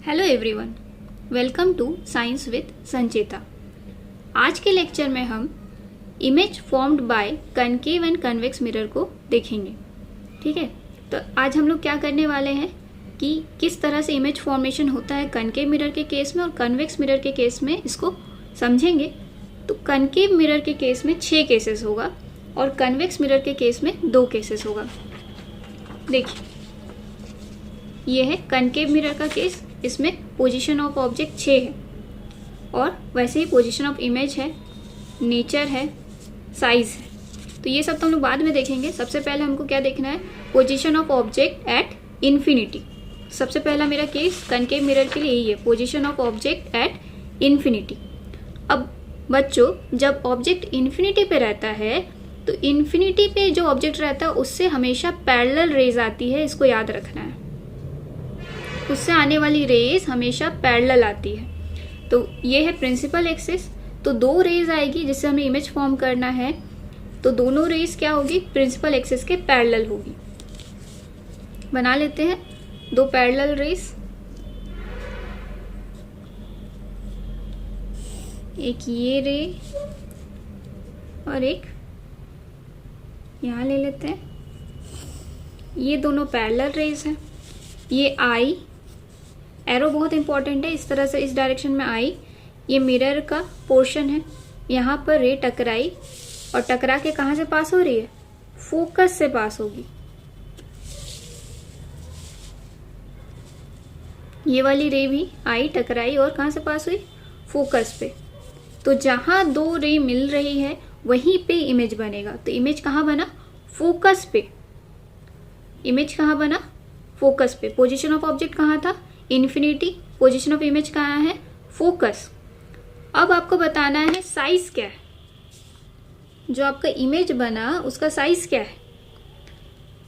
Hello everyone, welcome to science with Sancheta. आज के lecture में हम image formed by concave and convex mirror को देखेंगे। ठीक है, तो आज हम लोग क्या करने वाले हैं कि किस तरह से इमेज फॉर्मेशन होता है कनकेव मिरर के केस में और कन्वेक्स मिरर के केस में, इसको समझेंगे। तो कनकेव मिरर के केस में 6 केसेस होगा और कन्वेक्स मिरर के केस में 2 केसेस होगा। देखिए, ये है कनकेव मिरर का केस, इसमें पोजीशन ऑफ ऑब्जेक्ट 6 है और वैसे ही पोजीशन ऑफ इमेज है, नेचर है, साइज है। तो ये सब तो हम लोग बाद में देखेंगे। सबसे पहले हमको क्या देखना है, position of object at infinity. सबसे पहला मेरा केस कनकेव मिरर के लिए यही है, position of object at infinity. अब बच्चों, जब ऑब्जेक्ट इन्फिनिटी पे रहता है तो इन्फिनिटी पे जो ऑब्जेक्ट रहता है उससे हमेशा पैरेलल रेज आती है, इसको याद रखना है। उससे आने वाली रेज हमेशा पैरेलल आती है। तो ये है प्रिंसिपल एक्सिस। तो 2 रेज आएगी जिससे हमें इमेज फॉर्म करना है, तो दोनों रेज क्या होगी, प्रिंसिपल एक्सिस के पैरेलल होगी। बना लेते हैं 2 पैरेलल रेज। एक ये रे और एक यहाँ ले लेते हैं। ये दोनों पैरेलल रेज हैं। ये आई, एरो बहुत इंपॉर्टेंट है, इस तरह से इस डायरेक्शन में आई, ये मिरर का पोर्शन है। यहाँ पर रे टकराई और टकरा के कहाँ से पास हो रही है, फोकस से पास होगी। ये वाली रे भी आई, टकराई और कहाँ से पास हुई, फोकस पे। तो जहां 2 रे मिल रही है वहीं पे इमेज बनेगा। तो इमेज कहाँ बना, फोकस पे। इमेज कहाँ बना, फोकस पे। पोजीशन ऑफ ऑब्जेक्ट कहाँ था, इन्फिनिटी। पोजीशन ऑफ इमेज कहाँ है, फोकस। अब आपको बताना है साइज क्या है, जो आपका इमेज बना उसका साइज क्या है।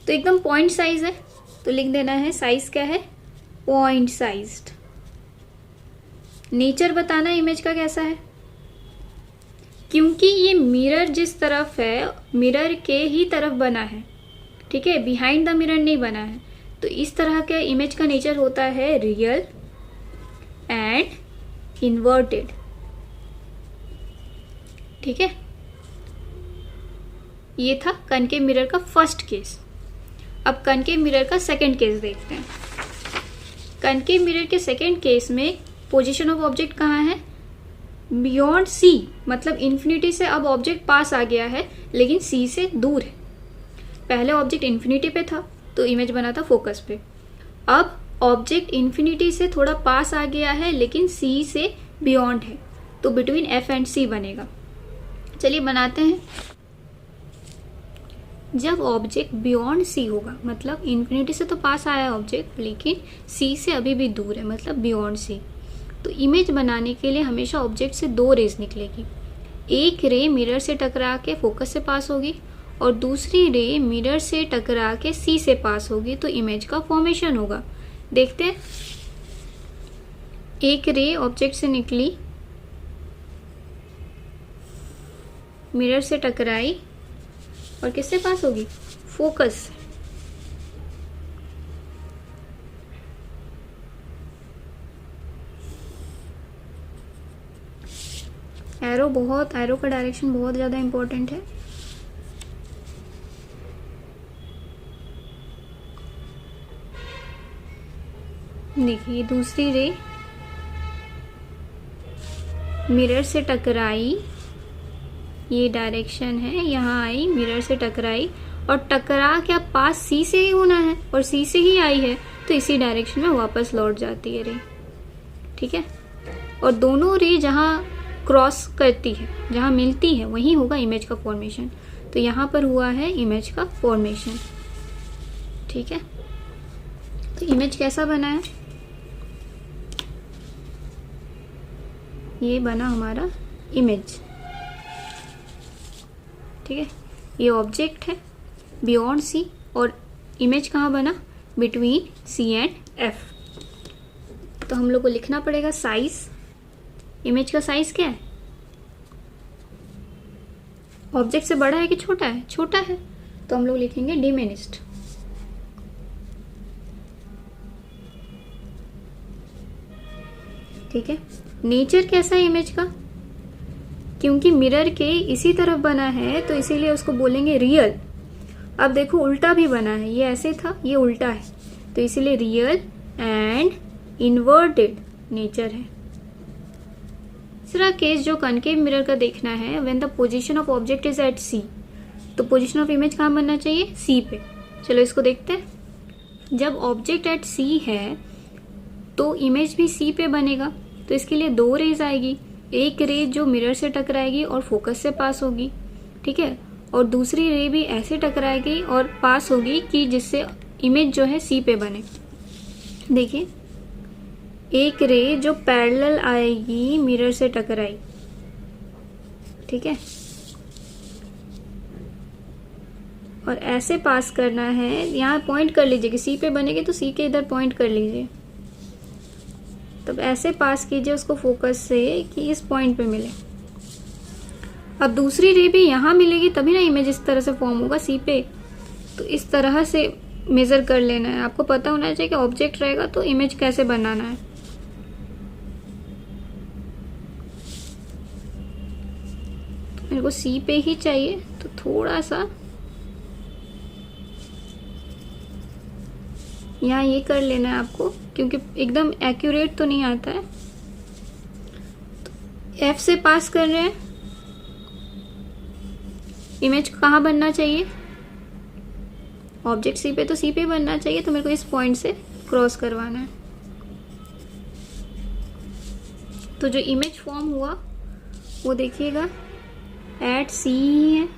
तो एकदम पॉइंट साइज है, तो लिख देना है साइज क्या है, पॉइंट साइज्ड। नेचर बताना इमेज का कैसा है, क्योंकि ये मिरर जिस तरफ है मिरर के ही तरफ बना है, ठीक है, बिहाइंड द मिरर नहीं बना है। तो इस तरह के इमेज का नेचर होता है रियल एंड इन्वर्टेड। ठीक है, ये था कनकेव मिरर का फर्स्ट केस। अब कनकेव मिरर का सेकंड केस देखते हैं। कनकेव मिरर के सेकंड केस में पोजीशन ऑफ ऑब्जेक्ट कहाँ है, बियॉन्ड सी, मतलब इन्फिनिटी से अब ऑब्जेक्ट पास आ गया है लेकिन सी से दूर है। पहले ऑब्जेक्ट इन्फिनिटी पे था तो इमेज बना था फोकस पे। अब ऑब्जेक्ट इन्फिनिटी से थोड़ा पास आ गया है लेकिन सी से बियॉन्ड है, तो बिटवीन एफ एंड सी बनेगा। चलिए बनाते हैं। जब ऑब्जेक्ट बियॉन्ड सी होगा, मतलब इन्फिनिटी से तो पास आया ऑब्जेक्ट लेकिन सी से अभी भी दूर है, मतलब बियॉन्ड सी। तो इमेज बनाने के लिए हमेशा ऑब्जेक्ट से 2 रेज निकलेगी। एक रे मिरर से टकरा के फोकस से पास होगी और दूसरी रे मिरर से टकरा के सी से पास होगी, तो इमेज का फॉर्मेशन होगा। देखते हैं, एक रे ऑब्जेक्ट से निकली, मिरर से टकराई और किससे पास होगी, फोकस से। एरो का डायरेक्शन बहुत ज़्यादा इंपॉर्टेंट है। देखिए, दूसरी रे मिरर से टकराई, ये डायरेक्शन है, यहाँ आई, मिरर से टकराई और टकरा के अब पास सी से ही होना है और सी से ही आई है, तो इसी डायरेक्शन में वापस लौट जाती है रे। ठीक है, और दोनों रे जहाँ क्रॉस करती है, जहाँ मिलती है, वहीं होगा इमेज का फॉर्मेशन। तो यहाँ पर हुआ है इमेज का फॉर्मेशन। ठीक है, तो इमेज कैसा बना है, ये बना हमारा इमेज। ठीक है, ये ऑब्जेक्ट है बियॉन्ड सी और इमेज कहाँ बना, बिटवीन सी एंड एफ। तो हम लोग को लिखना पड़ेगा साइज। इमेज का साइज क्या है, ऑब्जेक्ट से बड़ा है कि छोटा है, छोटा है, तो हम लोग लिखेंगे डिमिनिश्ड। ठीक है। नेचर कैसा है इमेज का, क्योंकि मिरर के इसी तरफ बना है तो इसीलिए उसको बोलेंगे रियल। अब देखो उल्टा भी बना है, ये ऐसे था, ये उल्टा है, तो इसीलिए रियल एंड इन्वर्टेड नेचर है। तीसरा केस जो कनकेव मिरर का देखना है, when the position of object is at C, तो पोजीशन ऑफ इमेज कहाँ बनना चाहिए, सी पे। चलो इसको देखते हैं। जब ऑब्जेक्ट एट सी है तो इमेज भी सी पे बनेगा, तो इसके लिए दो रेज आएगी, एक रे जो मिरर से टकराएगी और फोकस से पास होगी, ठीक है, और दूसरी रे भी ऐसे टकराएगी और पास होगी कि जिससे इमेज जो है सी पे बने। देखिए एक रे जो पैरेलल आएगी मिरर से टकराई, ठीक है, और ऐसे पास करना है, यहाँ पॉइंट कर लीजिए कि सी पे बनेगी तो सी के इधर पॉइंट कर लीजिए, तब ऐसे पास कीजिए उसको फोकस से कि इस पॉइंट पे मिले। अब दूसरी रे भी यहाँ मिलेगी तभी ना इमेज इस तरह से फॉर्म होगा सी पे, तो इस तरह से मेजर कर लेना है। आपको पता होना चाहिए कि ऑब्जेक्ट रहेगा तो इमेज कैसे बनाना है। मेरे को सी पे ही चाहिए तो थोड़ा सा यहाँ ये कर लेना है आपको, क्योंकि एकदम एक्यूरेट तो नहीं आता है। तो एफ से पास कर रहे हैं, इमेज कहाँ बनना चाहिए, ऑब्जेक्ट सी पे, तो सी पे बनना चाहिए, तो मेरे को इस पॉइंट से क्रॉस करवाना है। तो जो इमेज फॉर्म हुआ वो देखिएगा एट सी ही है,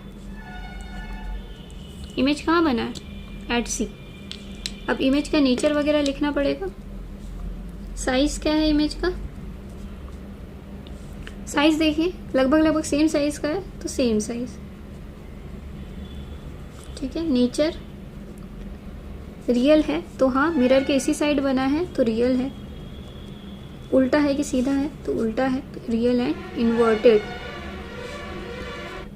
इमेज कहाँ बना है, एट सी। अब इमेज का नेचर वगैरह लिखना पड़ेगा। साइज क्या है इमेज का, साइज देखिए लगभग सेम साइज का है, तो सेम साइज, ठीक है। नेचर रियल है, तो हाँ मिरर के इसी साइड बना है तो रियल है। उल्टा है कि सीधा है, तो उल्टा है, तो रियल एंड इन्वर्टेड।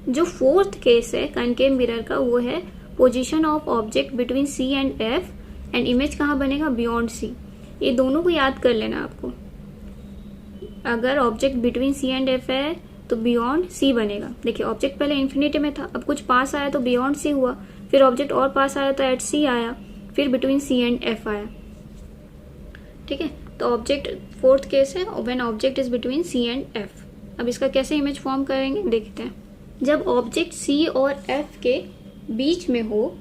जो फोर्थ केस है कनकेव मिरर का, वो है position of object between C and F and image कहाँ बनेगा, बियॉन्ड सी। ये दोनों को याद कर लेना आपको। अगर object between C and F है तो बियॉन्ड सी बनेगा। देखिए ऑब्जेक्ट पहले इन्फिनिटी में था, अब कुछ पास आया तो बियॉन्ड सी हुआ, फिर ऑब्जेक्ट और पास आया तो एट सी आया, फिर बिटवीन सी एंड एफ आया, ठीक है। तो ऑब्जेक्ट फोर्थ केस है when object is between C and F. अब इसका कैसे इमेज फॉर्म करेंगे देखते हैं। जब ऑब्जेक्ट सी और एफ के बीच में हो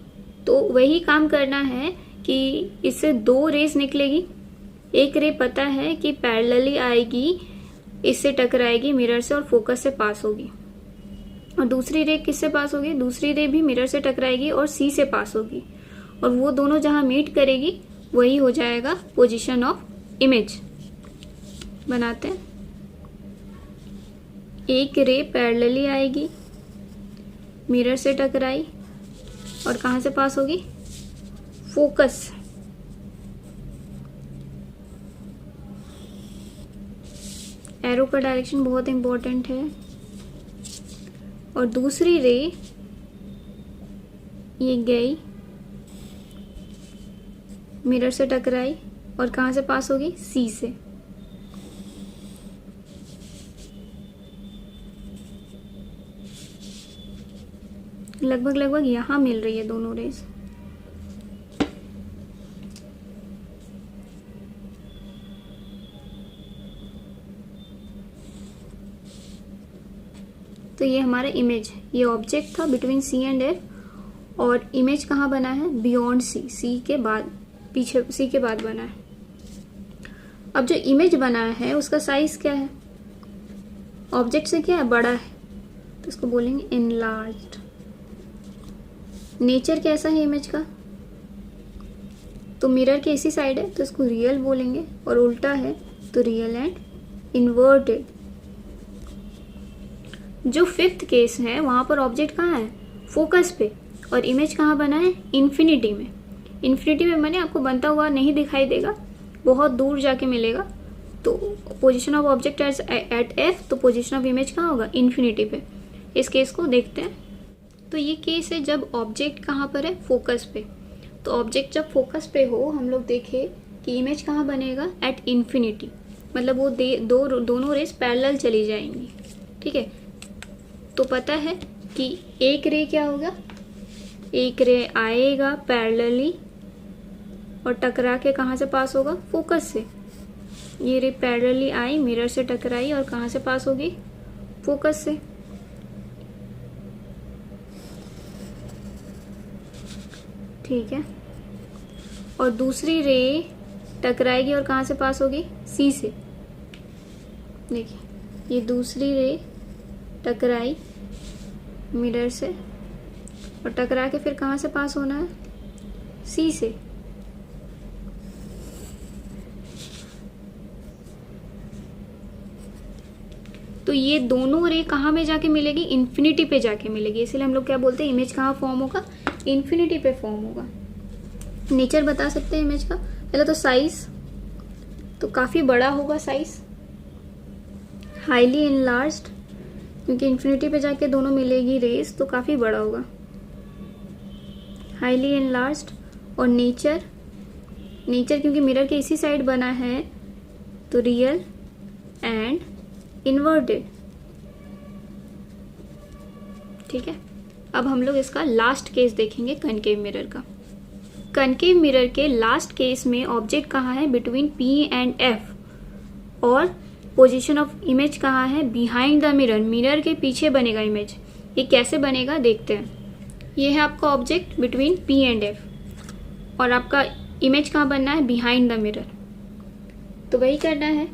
तो वही काम करना है कि इससे दो रेज निकलेगी। एक रे पता है कि पैरेलली आएगी, इससे टकराएगी मिरर से और फोकस से पास होगी, और दूसरी रे किससे पास होगी, दूसरी रे भी मिरर से टकराएगी और सी से पास होगी, और वो दोनों जहां मीट करेगी वही हो जाएगा पोजीशन ऑफ इमेज। बनाते हैं। एक रे पैरेलली आएगी, मिरर से टकराई और कहां से पास होगी, फोकस। एरो का डायरेक्शन बहुत इंपॉर्टेंट है। और दूसरी रे ये गई, मिरर से टकराई और कहां से पास होगी, सी से। लगभग यहां मिल रही है दोनों रेज। तो ये हमारा इमेज, ये ऑब्जेक्ट था बिटवीन सी एंड एफ, और इमेज कहाँ बना है, बियॉन्ड सी, सी के बाद, पीछे सी के बाद बना है। अब जो इमेज बना है उसका साइज क्या है, ऑब्जेक्ट से क्या है, बड़ा है, तो इसको बोलेंगे इनलार्ज्ड। नेचर कैसा है इमेज का, तो मिरर के इसी साइड है तो इसको रियल बोलेंगे, और उल्टा है तो रियल एंड इन्वर्टेड। जो फिफ्थ केस है वहां पर ऑब्जेक्ट कहाँ है, फोकस पे, और इमेज कहाँ बना है, इन्फिनिटी में। इन्फिनिटी में मैंने आपको बनता हुआ नहीं दिखाई देगा, बहुत दूर जाके मिलेगा। तो position of object at F, तो पोजीशन ऑफ इमेज कहाँ होगा, इन्फिनिटी पे। इस केस को देखते हैं। तो ये केस है जब ऑब्जेक्ट कहाँ पर है, फोकस पे। तो ऑब्जेक्ट जब फोकस पे हो, हम लोग देखें कि इमेज कहाँ बनेगा, एट इन्फिनिटी। मतलब वो दोनों रेस पैरेलल चली जाएंगी, ठीक है। तो पता है कि एक रे क्या होगा, एक रे आएगा पैरेलली और टकरा के कहाँ से पास होगा, फोकस से। ये रे पैरेलली आई, मिरर से टकराई और कहाँ से पास होगी, फोकस से। ठीक है। और दूसरी रे टकराएगी और कहाँ से पास होगी, सी से। देखिए ये दूसरी रे टकराई मिरर से और टकरा के फिर कहाँ से पास होना है, सी से। तो ये दोनों रे कहाँ में जाके मिलेगी, इन्फिनिटी पे जाके मिलेगी। इसलिए हम लोग क्या बोलते हैं, इमेज कहाँ फॉर्म होगा, इन्फिनिटी पे फॉर्म होगा। नेचर बता सकते हैं इमेज का। पहले तो साइज, तो काफी बड़ा होगा साइज, हाईली इनलार्ज्ड, क्योंकि इन्फिनिटी पे जाके दोनों मिलेगी रेस, तो काफी बड़ा होगा, हाईली इनलार्ज्ड। और नेचर क्योंकि मिरर के इसी साइड बना है, तो रियल एंड इन्वर्टेड। ठीक है। अब हम लोग इसका लास्ट केस देखेंगे कनकेव मिरर का। कनकेव मिरर के लास्ट केस में ऑब्जेक्ट कहाँ है, बिटवीन P एंड F, और पोजीशन ऑफ इमेज कहाँ है, बिहाइंड द मिरर, मिरर के पीछे बनेगा इमेज। ये कैसे बनेगा देखते हैं। ये है आपका object between P and F और आपका इमेज कहाँ बनना है, बिहाइंड द मिरर, तो वही करना है।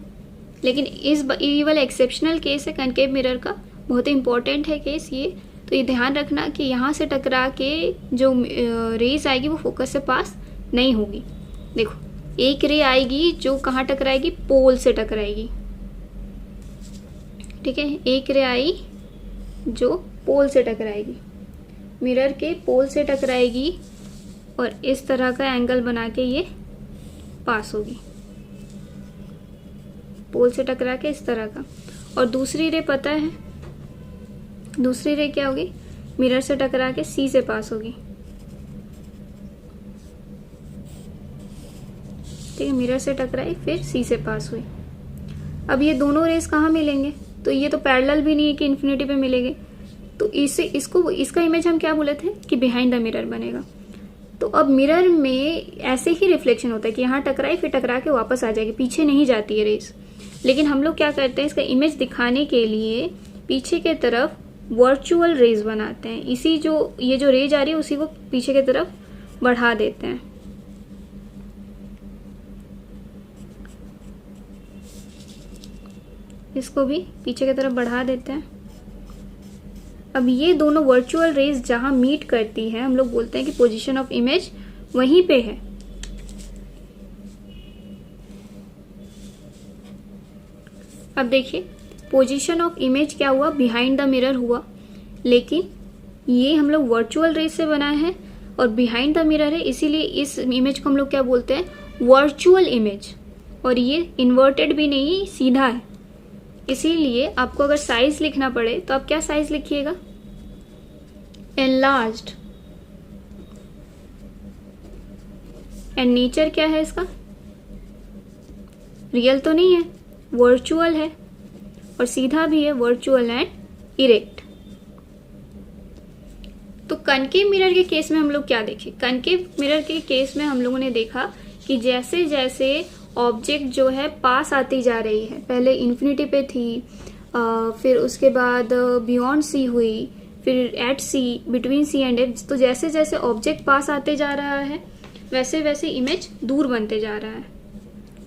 लेकिन ये वाला एक्सेप्शनल केस है कनकेव मिरर का, बहुत ही इंपॉर्टेंट है केस ये। तो ये ध्यान रखना कि यहाँ से टकरा के जो रेज आएगी वो फोकस से पास नहीं होगी। देखो एक रे आएगी जो कहाँ टकराएगी, पोल से टकराएगी। ठीक है, एक रे आई जो पोल से टकराएगी, मिरर के पोल से टकराएगी और इस तरह का एंगल बना के ये पास होगी, पोल से टकरा के इस तरह का। और दूसरी रे पता है, दूसरी रे क्या होगी, मिरर से टकरा के सी से पास होगी। ठीक है, मिरर से टकराई फिर सी से पास हुई। अब ये दोनों रेस कहाँ मिलेंगे, तो ये तो पैरेलल भी नहीं है कि इन्फिनिटी पे मिलेंगे, तो इसका इमेज हम क्या बोले थे कि बिहाइंड द मिरर बनेगा। तो अब मिरर में ऐसे ही रिफ्लेक्शन होता है कि यहाँ टकराई फिर टकरा के वापस आ जाएगी, पीछे नहीं जाती है रेस। लेकिन हम लोग क्या करते हैं, इसका इमेज दिखाने के लिए पीछे के तरफ वर्चुअल रेज बनाते हैं। ये जो रेज आ रही है उसी को पीछे की तरफ बढ़ा देते हैं। इसको भी पीछे की तरफ बढ़ा देते हैं। अब ये दोनों वर्चुअल रेज जहां मीट करती है, हम लोग बोलते हैं कि पोजीशन ऑफ इमेज वहीं पे है। अब देखिए पोजीशन ऑफ इमेज क्या हुआ, बिहाइंड द मिरर हुआ, लेकिन ये हम लोग वर्चुअल रेज से बनाए हैं और बिहाइंड द मिरर है, इसीलिए इस इमेज को हम लोग क्या बोलते हैं, वर्चुअल इमेज। और ये इन्वर्टेड भी नहीं, सीधा है। इसीलिए आपको अगर साइज लिखना पड़े तो आप क्या साइज लिखिएगा, एनलार्ज्ड। एंड नेचर क्या है इसका, रियल तो नहीं है, वर्चुअल है और सीधा भी है, वर्चुअल एंड इरेक्ट। तो कनकेव मिरर के केस में हम लोग क्या देखे, कनकेव मिरर के केस में हम लोगों ने देखा कि जैसे जैसे ऑब्जेक्ट जो है पास आती जा रही है, पहले इन्फिनिटी पे थी, फिर उसके बाद बियॉन्ड सी हुई, फिर at C, between C and F, तो जैसे जैसे ऑब्जेक्ट पास आते जा रहा है वैसे वैसे इमेज दूर बनते जा रहा है।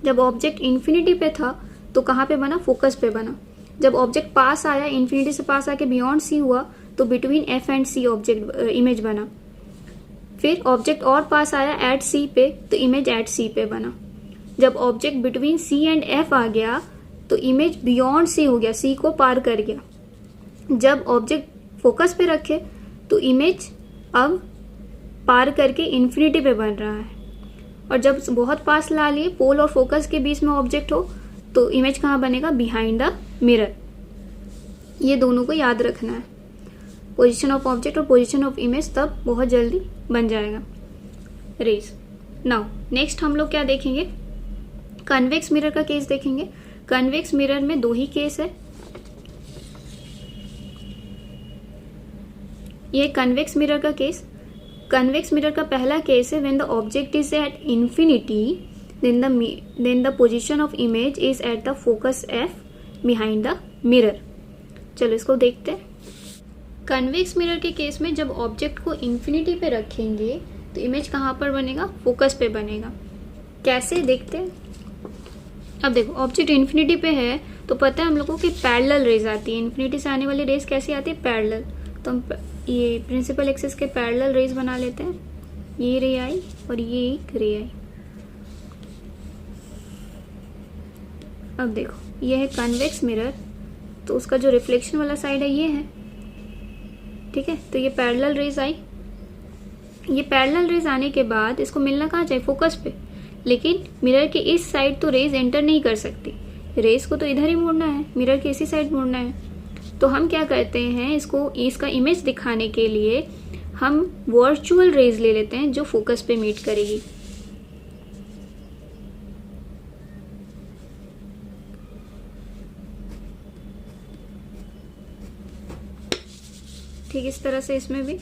जब ऑब्जेक्ट इन्फिनिटी पे था तो कहाँ पे बना, फोकस पे बना। जब ऑब्जेक्ट पास आया, इन्फिनिटी से पास आके बियॉन्ड सी हुआ, तो between F and C object image बना। फिर ऑब्जेक्ट और पास आया एट सी पे, तो इमेज एट सी पे बना। जब object between C and F आ गया तो इमेज बियॉन्ड सी हो गया, सी को पार कर गया। जब ऑब्जेक्ट फोकस पे रखे तो इमेज अब पार करके इन्फिनिटी पे बन रहा है। और जब बहुत पास ला लिए, पोल और फोकस के बीच में ऑब्जेक्ट हो, तो इमेज कहाँ बनेगा, बिहाइंड द मिरर। ये दोनों को याद रखना है, पोजीशन ऑफ ऑब्जेक्ट और पोजीशन ऑफ इमेज, तब बहुत जल्दी बन जाएगा रेज। नाउ नेक्स्ट हम लोग क्या देखेंगे, कन्वेक्स मिरर का केस देखेंगे। कन्वेक्स मिरर में दो ही केस है। ये कन्वेक्स मिरर का केस। कन्वेक्स मिरर का पहला केस है when the object is at infinity then the position of image is at the focus f behind the mirror। चलो इसको देखते हैं। कन्वेक्स मिरर के केस में जब ऑब्जेक्ट को इंफिनिटी पे रखेंगे तो इमेज कहाँ पर बनेगा? फोकस पे बनेगा। कैसे देखते हैं? अब देखो ऑब्जेक्ट इंफिनिटी पे है तो पता है हम लोगों की पैरेलल रेज आती है। इंफिनिटी से आने वाली रेज कैसी आती है? पैरेलल। तो हम ये प्रिंसिपल एक्सिस के पैरेलल रेज बना लेते हैं। ये रे आई और ये एक रे आई। अब देखो ये है कन्वेक्स मिरर, तो उसका जो रिफ्लेक्शन वाला साइड है ये है, ठीक है। तो ये पैरेलल रेज आई। ये पैरेलल रेज आने के बाद इसको मिलना कहाँ चाहिए? फोकस पे। लेकिन मिरर के इस साइड तो रेज एंटर नहीं कर सकती, रेज को तो इधर ही मोड़ना है, मिरर के इसी साइड मोड़ना है। तो हम क्या करते हैं, इसका इमेज दिखाने के लिए हम वर्चुअल रेज ले लेते हैं जो फोकस पे मीट करेगी। ठीक इस तरह से इसमें भी।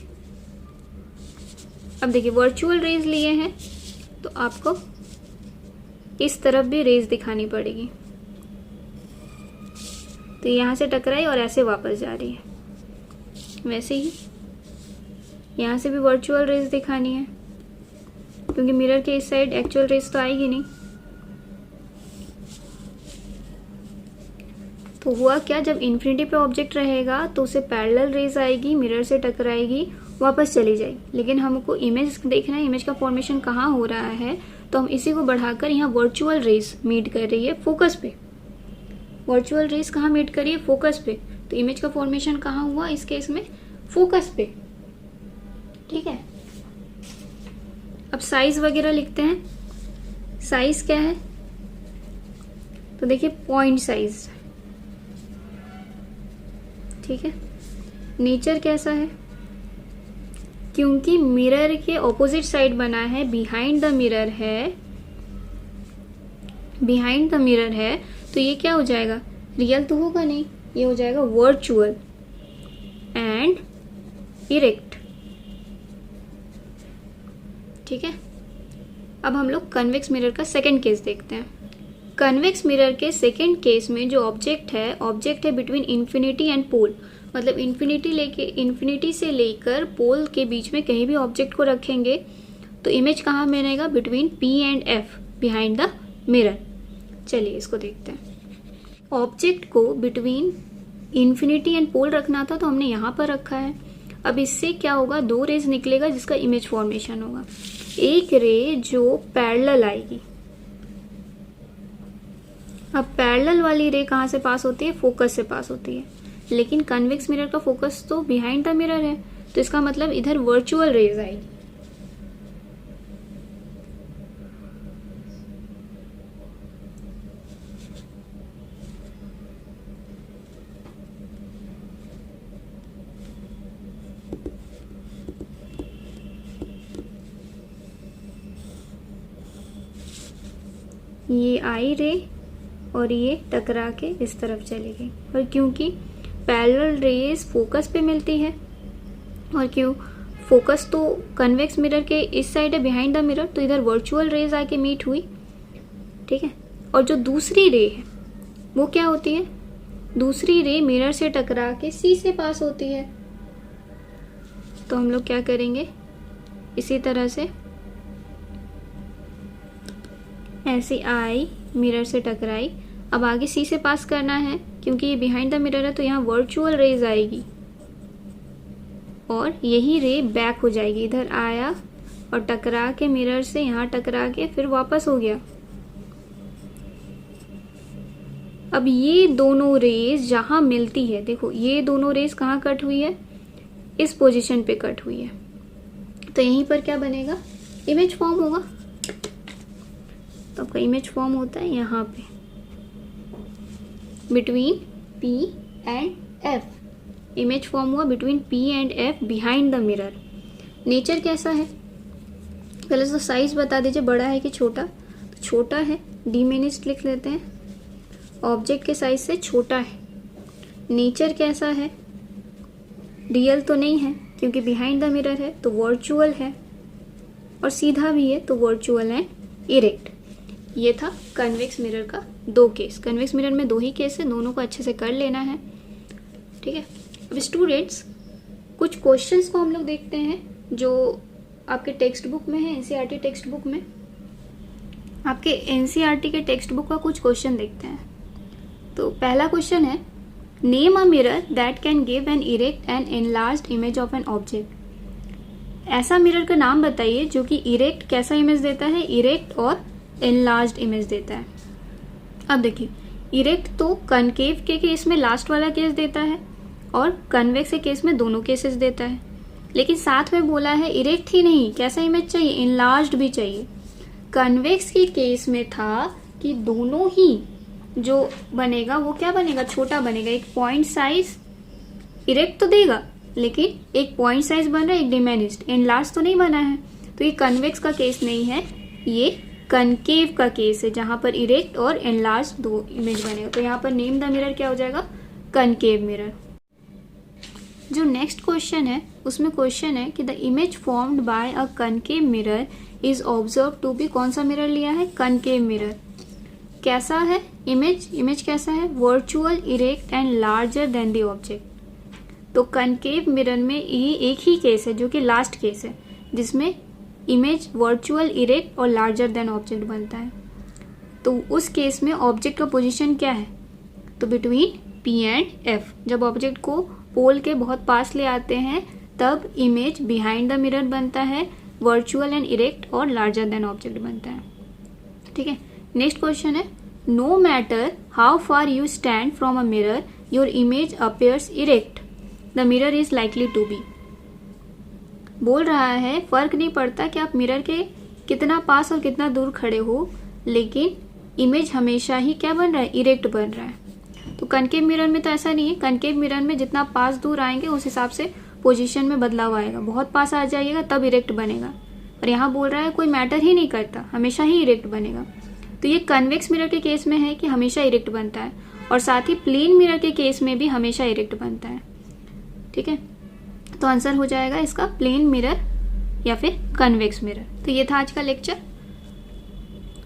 अब देखिए वर्चुअल रेज लिए हैं तो आपको इस तरफ भी रेज दिखानी पड़ेगी। तो यहां से टकराई और ऐसे वापस जा रही है। वैसे ही यहां से भी वर्चुअल रेज दिखानी है क्योंकि मिरर के इस साइड एक्चुअल रेज तो आएगी नहीं। तो हुआ क्या, जब इन्फिनिटी पे ऑब्जेक्ट रहेगा तो उसे पैरेलल रेज आएगी, मिरर से टकराएगी, वापस चली जाएगी। लेकिन हमको इमेज देखना है, इमेज का फॉर्मेशन कहाँ हो रहा है, तो हम इसी को बढ़ाकर यहाँ वर्चुअल रेज मीट कर रही है फोकस पे। वर्चुअल रेज कहाँ मीट करी है? फोकस पे। तो इमेज का फॉर्मेशन कहाँ हुआ इस केस में? फोकस पे। ठीक है। अब साइज वगैरह लिखते हैं। साइज क्या है? तो देखिए पॉइंट साइज, ठीक है। नेचर कैसा है? क्योंकि मिरर के ऑपोजिट साइड बना है, बिहाइंड द मिरर है, बिहाइंड द मिरर है, तो ये क्या हो जाएगा? रियल तो होगा नहीं, ये हो जाएगा वर्चुअल एंड इरेक्ट। ठीक है। अब हम लोग कन्वेक्स मिरर का सेकंड केस देखते हैं। कन्वेक्स मिरर के सेकंड केस में जो ऑब्जेक्ट है बिटवीन इंफिनिटी एंड पोल। मतलब इंफिनिटी से लेकर पोल के बीच में कहीं भी ऑब्जेक्ट को रखेंगे तो इमेज कहाँ बनेगा? Between P and F, behind the mirror. चलिए इसको देखते हैं। ऑब्जेक्ट को बिटवीन इंफिनिटी एंड पोल रखना था तो हमने यहाँ पर रखा है। अब इससे क्या होगा? दो रेज निकलेगा जिसका इमेज फॉर्मेशन होगा। एक रे जो पैरेलल आएगी। अब पैरेलल वाली रे कहाँ से पास होती है? फोकस से पास होती है। लेकिन कन्वेक्स मिरर का फोकस तो बिहाइंड द मिरर है, तो इसका मतलब इधर वर्चुअल रेज आएगी। ये आई रे और ये टकरा के इस तरफ चली गई। और क्योंकि पैरेलल रेज फोकस पे मिलती है और क्यों फोकस तो कन्वेक्स मिरर के इस साइड है बिहाइंड द मिरर, तो इधर वर्चुअल रेज आके मीट हुई। ठीक है। और जो दूसरी रे है वो क्या होती है? दूसरी रे मिरर से टकरा के सी से पास होती है। तो हम लोग क्या करेंगे? इसी तरह से ऐसे आई, मिरर से टकराई, अब आगे सी से पास करना है क्योंकि ये बिहाइंड द मिरर है, तो यहाँ वर्चुअल रेज आएगी और यही रे बैक हो जाएगी। इधर आया और टकरा के मिरर से यहाँ टकरा के फिर वापस हो गया। अब ये दोनों रेज जहां मिलती है, देखो ये दोनों रेज कहाँ कट हुई है? इस पोजीशन पे कट हुई है। तो यहीं पर क्या बनेगा? इमेज फॉर्म होगा। तो आपका इमेज फॉर्म होता है यहाँ पे between P and F। Image form हुआ between P and F behind the mirror. Nature कैसा है? पहले तो साइज बता दीजिए, बड़ा है कि छोटा? तो छोटा है, डिमिनिश्ड लिख लेते हैं। ऑब्जेक्ट के साइज से छोटा है। नेचर कैसा है? रियल तो नहीं है क्योंकि बिहाइंड द मिरर है तो वर्चुअल है, और सीधा भी है तो वर्चुअल एंड इरेक्ट। ये था कन्वेक्स मिरर का 2 केस। कन्वेक्स मिरर में 2 ही केस है, दोनों को अच्छे से कर लेना है, ठीक है। अब स्टूडेंट्स कुछ क्वेश्चंस को हम लोग देखते हैं जो आपके टेक्स्ट बुक में है, एनसीईआरटी टेक्स्ट बुक में। आपके एनसीईआरटी के टेक्स्ट बुक का कुछ क्वेश्चन देखते हैं। तो पहला क्वेश्चन है, name a mirror that can give an erect and enlarged image of an object. ऐसा मिरर का नाम बताइए जो कि इरेक्ट कैसा इमेज देता है? इरेक्ट और एनलार्ज्ड इमेज देता है। अब देखिए, इरेक्ट तो कनकेव के केस में लास्ट वाला केस देता है और कन्वेक्स के केस में दोनों केसेस देता है, लेकिन साथ में बोला है इरेक्ट ही नहीं, कैसा इमेज चाहिए? एनलार्ज्ड भी चाहिए। कन्वेक्स के केस में था कि दोनों ही जो बनेगा वो क्या बनेगा? छोटा बनेगा। एक पॉइंट साइज इरेक्ट तो देगा, लेकिन एक पॉइंट साइज बन रहा है, एक डिमिनिश्ड, एनलार्ज तो नहीं बना है। तो ये कन्वेक्स का केस नहीं है, ये कनकेव का केस है जहां पर इरेक्ट और एनलार्ज 2 इमेज बनेगा। तो यहाँ पर नेम द मिरर क्या हो जाएगा? Concave mirror. जो नेक्स्ट क्वेश्चन है उसमें क्वेश्चन है कि the image formed by a concave mirror is observe to be, कौन सा मिरर लिया है? Concave mirror. कैसा है इमेज? इमेज कैसा है? Virtual, erect and larger than the object. तो कनकेव मिरर में ये एक ही केस है जो कि लास्ट केस है, जिसमें इमेज वर्चुअल, इरेक्ट और लार्जर देन ऑब्जेक्ट बनता है। तो उस केस में ऑब्जेक्ट का पोजीशन क्या है? तो बिटवीन P एंड F। जब ऑब्जेक्ट को पोल के बहुत पास ले आते हैं तब इमेज बिहाइंड द मिरर बनता है, वर्चुअल एंड इरेक्ट और लार्जर देन ऑब्जेक्ट बनता है, ठीक है। नेक्स्ट क्वेश्चन है, no matter how far you stand from a mirror your image appears erect, the mirror is likely to be. बोल रहा है फर्क नहीं पड़ता कि आप मिरर के कितना पास और कितना दूर खड़े हो, लेकिन इमेज हमेशा ही क्या बन रहा है? इरेक्ट बन रहा है। तो कनकेव मिरर में तो ऐसा नहीं है। कनकेव मिरर में जितना पास दूर आएंगे उस हिसाब से पोजीशन में बदलाव आएगा। बहुत पास आ जाइएगा तब इरेक्ट बनेगा, और यहाँ बोल रहा है कोई मैटर ही नहीं करता, हमेशा ही इरेक्ट बनेगा। तो ये कन्वेक्स मिरर के केस में है कि हमेशा इरेक्ट बनता है, और साथ ही प्लेन मिरर के केस में भी हमेशा इरेक्ट बनता है, ठीक है। तो आंसर हो जाएगा इसका प्लेन मिरर या फिर कन्वेक्स मिरर। तो ये था आज का लेक्चर।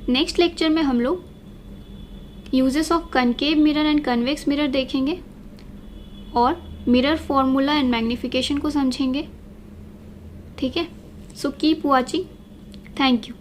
नेक्स्ट लेक्चर में हम लोग uses of concave mirror and convex mirror देखेंगे और मिरर फॉर्मूला एंड मैग्निफिकेशन को समझेंगे, ठीक है। So keep watching, thank you.